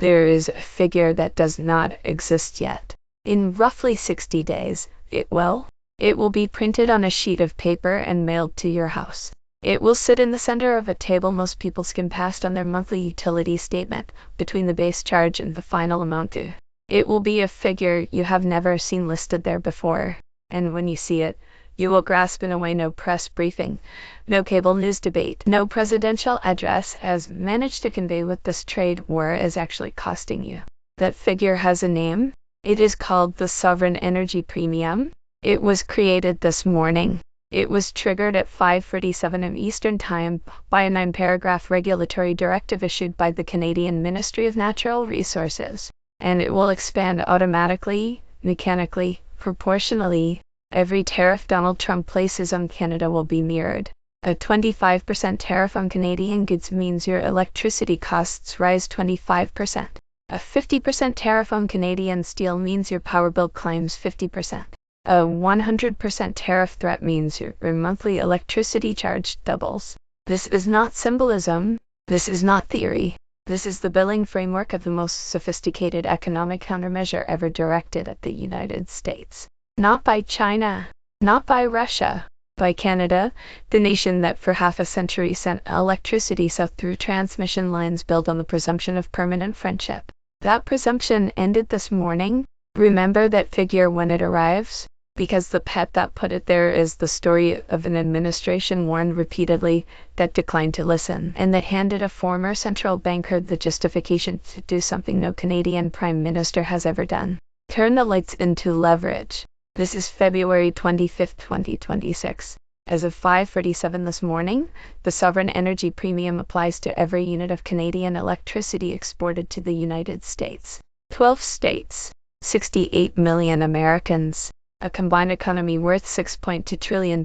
There is a figure that does not exist yet. In roughly 60 days, it will. It will be printed on a sheet of paper and mailed to your house. It will sit in the center of a table most people skim past on their monthly utility statement, between the base charge and the final amount due. It will be a figure you have never seen listed there before, and when you see it, you will grasp in a way no press briefing, no cable news debate, no presidential address has managed to convey what this trade war is actually costing you. That figure has a name. It is called the Sovereign Energy Premium. It was created this morning. It was triggered at 5:47 am Eastern Time by a 9-paragraph regulatory directive issued by the Canadian Ministry of Natural Resources, and it will expand automatically, mechanically, proportionally. Every tariff Donald Trump places on Canada will be mirrored. A 25% tariff on Canadian goods means your electricity costs rise 25%. A 50% tariff on Canadian steel means your power bill climbs 50%. A 100% tariff threat means your monthly electricity charge doubles. This is not symbolism. This is not theory. This is the billing framework of the most sophisticated economic countermeasure ever directed at the United States. Not by China, not by Russia, by Canada, the nation that for half a century sent electricity south through transmission lines built on the presumption of permanent friendship. That presumption ended this morning. Remember that figure when it arrives, because the pet that put it there is the story of an administration warned repeatedly that declined to listen, and that handed a former central banker the justification to do something no Canadian Prime Minister has ever done. Turn the lights into leverage. This is February 25, 2026. As of 5:47 this morning, the Sovereign Energy Premium applies to every unit of Canadian electricity exported to the United States. 12 states. 68 million Americans, a combined economy worth $6.2 trillion,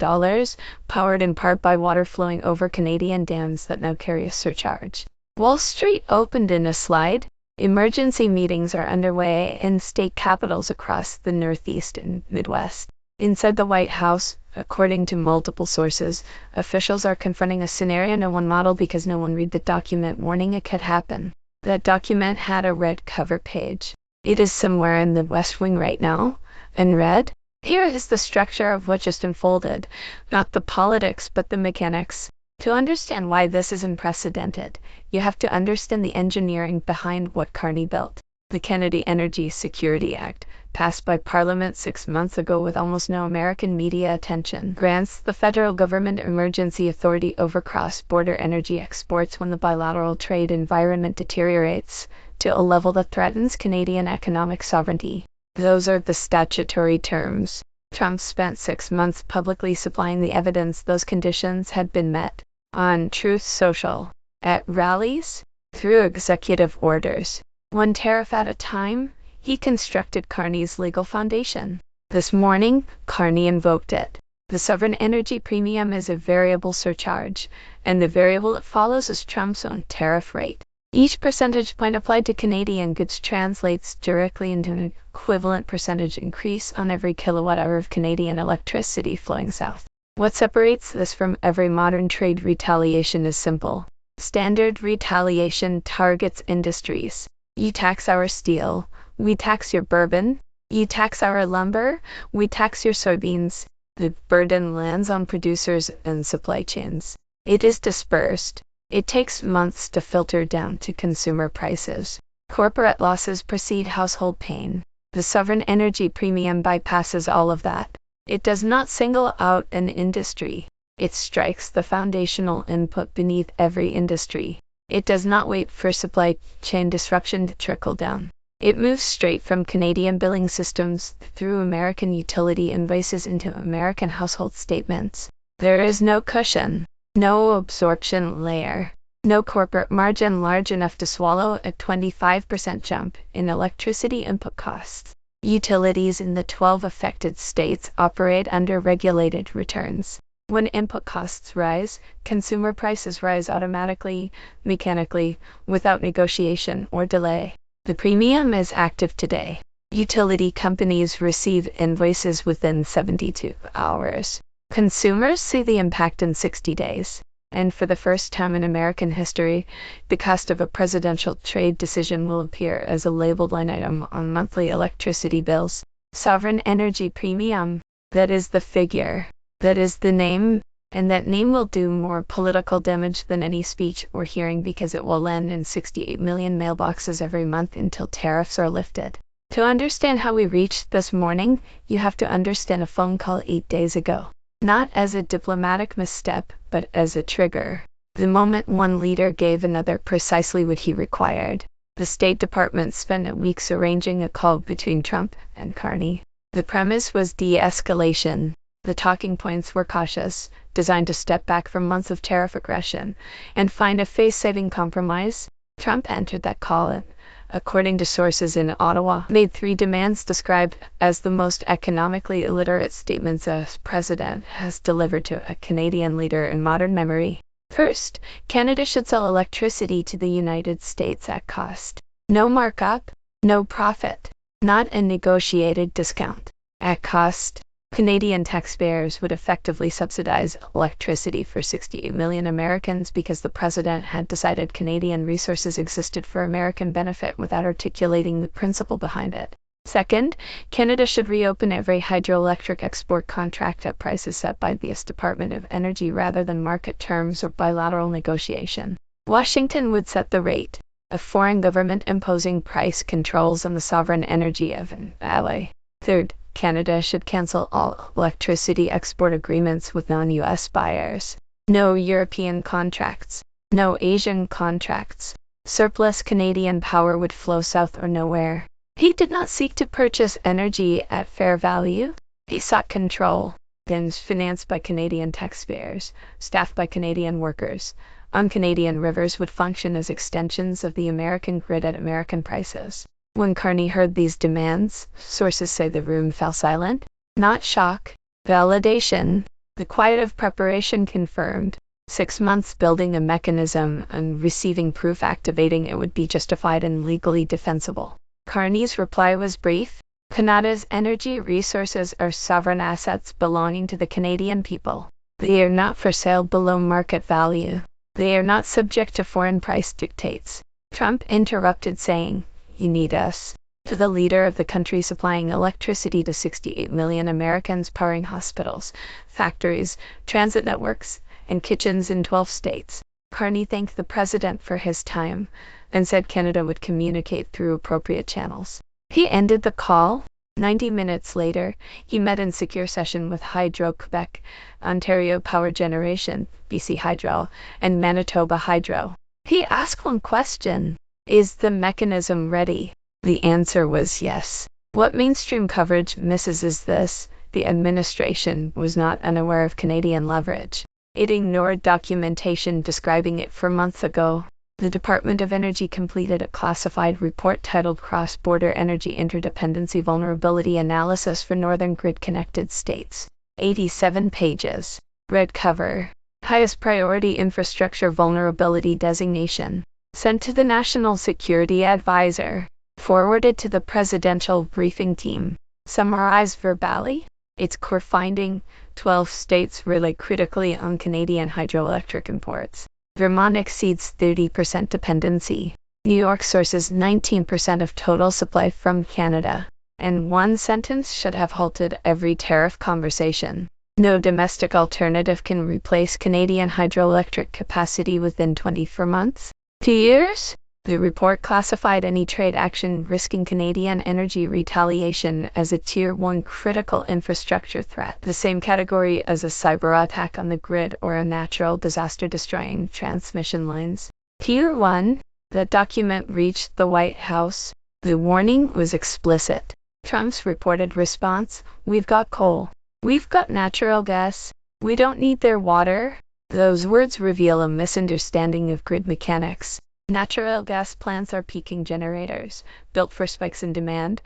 powered in part by water flowing over Canadian dams that now carry a surcharge. Wall Street opened in a slide. Emergency meetings are underway in state capitals across the Northeast and Midwest. Inside the White House, according to multiple sources, officials are confronting a scenario no one modeled because no one read the document warning it could happen. That document had a red cover page. It is somewhere in the West Wing right now, and red. Here is the structure of what just unfolded, not the politics, but the mechanics. To understand why this is unprecedented, you have to understand the engineering behind what Carney built. The Kennedy Energy Security Act, passed by Parliament 6 months ago with almost no American media attention, grants the federal government emergency authority over cross-border energy exports when the bilateral trade environment deteriorates to a level that threatens Canadian economic sovereignty. Those are the statutory terms. Trump spent 6 months publicly supplying the evidence those conditions had been met. On Truth Social, at rallies, through executive orders. One tariff at a time, he constructed Carney's legal foundation. This morning, Carney invoked it. The Sovereign Energy Premium is a variable surcharge, and the variable it follows is Trump's own tariff rate. Each percentage point applied to Canadian goods translates directly into an equivalent percentage increase on every kilowatt-hour of Canadian electricity flowing south. What separates this from every modern trade retaliation is simple. Standard retaliation targets industries. You tax our steel, we tax your bourbon. You tax our lumber, we tax your soybeans. The burden lands on producers and supply chains. It is dispersed. It takes months to filter down to consumer prices. Corporate losses precede household pain. The Sovereign Energy Premium bypasses all of that. It does not single out an industry. It strikes the foundational input beneath every industry. It does not wait for supply chain disruption to trickle down. It moves straight from Canadian billing systems through American utility invoices into American household statements. There is no cushion. No absorption layer, no corporate margin large enough to swallow a 25% jump in electricity input costs. Utilities in the 12 affected states operate under regulated returns. When input costs rise, consumer prices rise automatically, mechanically, without negotiation or delay. The premium is active today. Utility companies receive invoices within 72 hours. Consumers see the impact in 60 days. And for the first time in American history, the cost of a presidential trade decision will appear as a labeled line item on monthly electricity bills. Sovereign energy premium. That is the figure. That is the name. And that name will do more political damage than any speech or hearing because it will land in 68 million mailboxes every month until tariffs are lifted. To understand how we reached this morning, you have to understand a phone call 8 days ago. Not as a diplomatic misstep, but as a trigger. The moment one leader gave another precisely what he required. The State Department spent weeks arranging a call between Trump and Carney. The premise was de-escalation. The talking points were cautious, designed to step back from months of tariff aggression and find a face-saving compromise. Trump entered that call and, according to sources in Ottawa, made 3 demands described as the most economically illiterate statements a president has delivered to a Canadian leader in modern memory. First, Canada should sell electricity to the United States at cost. No markup, no profit, not a negotiated discount. At cost, Canadian taxpayers would effectively subsidize electricity for 68 million Americans because the president had decided Canadian resources existed for American benefit without articulating the principle behind it. Second, Canada should reopen every hydroelectric export contract at prices set by the US Department of Energy rather than market terms or bilateral negotiation. Washington would set the rate, a foreign government imposing price controls on the sovereign energy of an ally. Third, Canada should cancel all electricity export agreements with non-US buyers. No European contracts. No Asian contracts. Surplus Canadian power would flow south or nowhere. He did not seek to purchase energy at fair value. He sought control. Gains financed by Canadian taxpayers, staffed by Canadian workers, on Canadian rivers would function as extensions of the American grid at American prices. When Carney heard these demands, sources say the room fell silent. Not shock, validation. The quiet of preparation confirmed. 6 months building a mechanism and receiving proof activating it would be justified and legally defensible. Carney's reply was brief. Canada's energy resources are sovereign assets belonging to the Canadian people. They are not for sale below market value. They are not subject to foreign price dictates. Trump interrupted saying, "You need us." To the leader of the country supplying electricity to 68 million Americans, powering hospitals, factories, transit networks, and kitchens in 12 states. Carney thanked the president for his time and said Canada would communicate through appropriate channels. He ended the call. 90 minutes later, he met in secure session with Hydro-Quebec, Ontario Power Generation, BC Hydro, and Manitoba Hydro. He asked one question. Is the mechanism ready? The answer was yes. What mainstream coverage misses is this: the administration was not unaware of Canadian leverage. It ignored documentation describing it for months ago. The Department of Energy completed a classified report titled Cross-Border Energy Interdependency Vulnerability Analysis for Northern Grid-Connected States. 87 pages. Red cover. Highest priority infrastructure vulnerability designation. Sent to the National Security Advisor. Forwarded to the Presidential Briefing Team. Summarized verbally. Its core finding: 12 states rely critically on Canadian hydroelectric imports. Vermont exceeds 30% dependency. New York sources 19% of total supply from Canada. And one sentence should have halted every tariff conversation. No domestic alternative can replace Canadian hydroelectric capacity within 24 months. 2 years? The report classified any trade action risking Canadian energy retaliation as a Tier 1 critical infrastructure threat, the same category as a cyber attack on the grid or a natural disaster destroying transmission lines. Tier 1? The document reached the White House. The warning was explicit. Trump's reported response: "We've got coal. We've got natural gas. We don't need their water." Those words reveal a misunderstanding of grid mechanics. Natural gas plants are peaking generators, built for spikes in demand,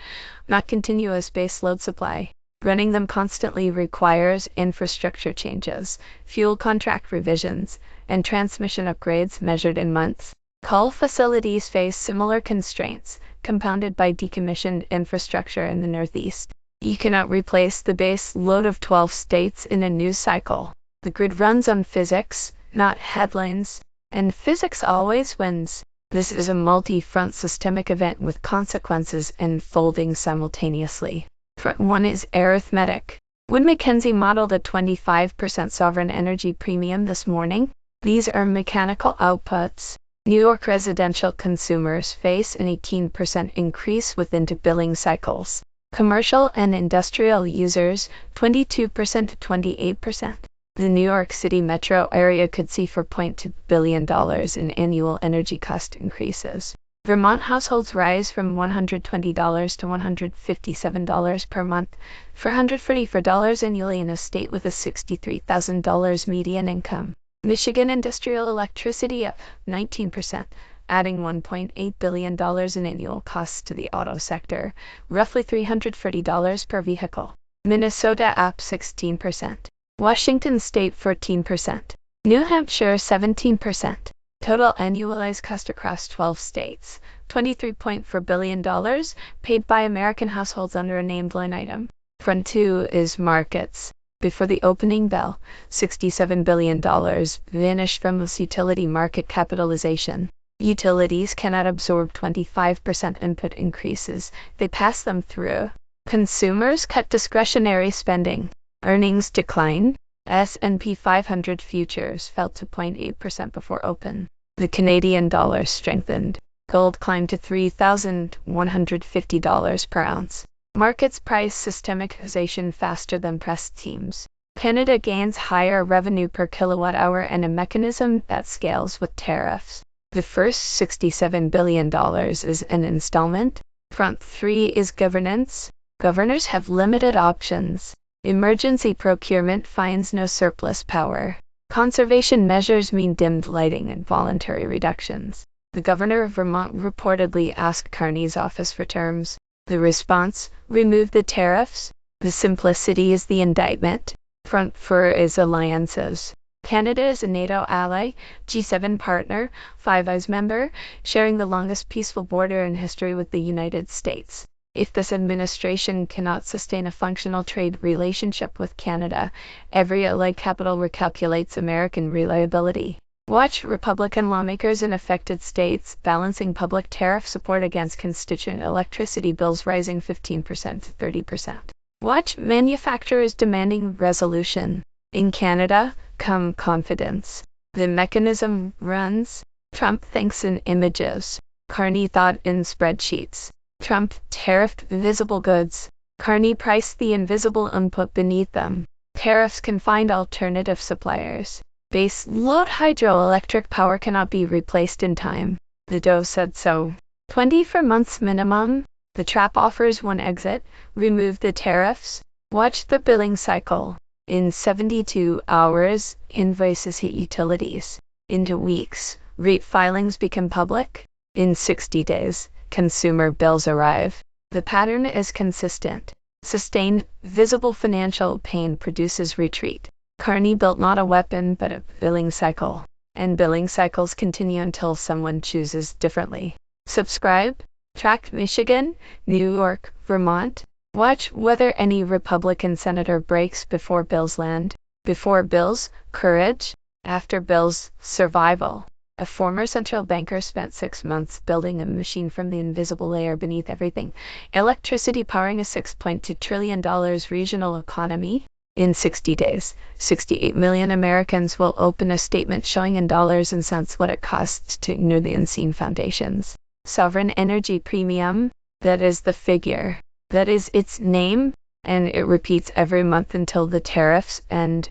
not continuous base load supply. Running them constantly requires infrastructure changes, fuel contract revisions, and transmission upgrades measured in months. Coal facilities face similar constraints, compounded by decommissioned infrastructure in the Northeast. You cannot replace the base load of 12 states in a news cycle. The grid runs on physics, not headlines. And physics always wins. This is a multi-front systemic event with consequences unfolding simultaneously. Front one is arithmetic. Wood Mackenzie modeled a 25% sovereign energy premium this morning. These are mechanical outputs. New York residential consumers face an 18% increase within two billing cycles. Commercial and industrial users, 22% to 28%. The New York City metro area could see $4.2 billion in annual energy cost increases. Vermont households rise from $120 to $157 per month, $444 annually in a state with a $63,000 median income. Michigan industrial electricity up 19%, adding $1.8 billion in annual costs to the auto sector, roughly $340 per vehicle. Minnesota up 16%. Washington State 14%. New Hampshire 17%. Total annualized cost across 12 states, $23.4 billion paid by American households under a named line item. Front 2 is markets. Before the opening bell, $67 billion vanished from this utility market capitalization. Utilities cannot absorb 25% input increases. They pass them through. Consumers cut discretionary spending. Earnings decline. S&P 500 futures fell to 0.8% before open. The Canadian dollar strengthened. Gold climbed to $3,150 per ounce. Markets price systemicization faster than press teams. Canada gains higher revenue per kilowatt hour and a mechanism that scales with tariffs. The first $67 billion is an installment. Front 3 is governance. Governors have limited options. Emergency procurement finds no surplus power. Conservation measures mean dimmed lighting and voluntary reductions. The governor of Vermont reportedly asked Carney's office for terms. The response: remove the tariffs. The simplicity is the indictment. Front 4 is alliances. Canada is a NATO ally, G7 partner, Five Eyes member, sharing the longest peaceful border in history with the United States. If this administration cannot sustain a functional trade relationship with Canada, every allied capital recalculates American reliability. Watch Republican lawmakers in affected states balancing public tariff support against constituent electricity bills rising 15% to 30%. Watch manufacturers demanding resolution. In Canada, come confidence. The mechanism runs. Trump thinks in images. Carney thought in spreadsheets. Trump tariffed visible goods. Carney priced the invisible input beneath them. Tariffs can find alternative suppliers. Base load hydroelectric power cannot be replaced in time. The Doe said so. 24 months minimum. The trap offers one exit. Remove the tariffs. Watch the billing cycle. In 72 hours, invoices hit utilities. Into weeks, rate filings become public. In 60 days, consumer bills arrive. The pattern is consistent. Sustained, visible financial pain produces retreat. Carney built not a weapon, but a billing cycle. And billing cycles continue until someone chooses differently. Subscribe. Track Michigan, New York, Vermont. Watch whether any Republican senator breaks before bills land. Before bills, courage. After bills, survival. A former central banker spent 6 months building a machine from the invisible layer beneath everything. Electricity powering a $6.2 trillion regional economy. In 60 days, 68 million Americans will open a statement showing in dollars and cents what it costs to ignore the unseen foundations. Sovereign energy premium, that is the figure. That is its name, and it repeats every month until the tariffs end.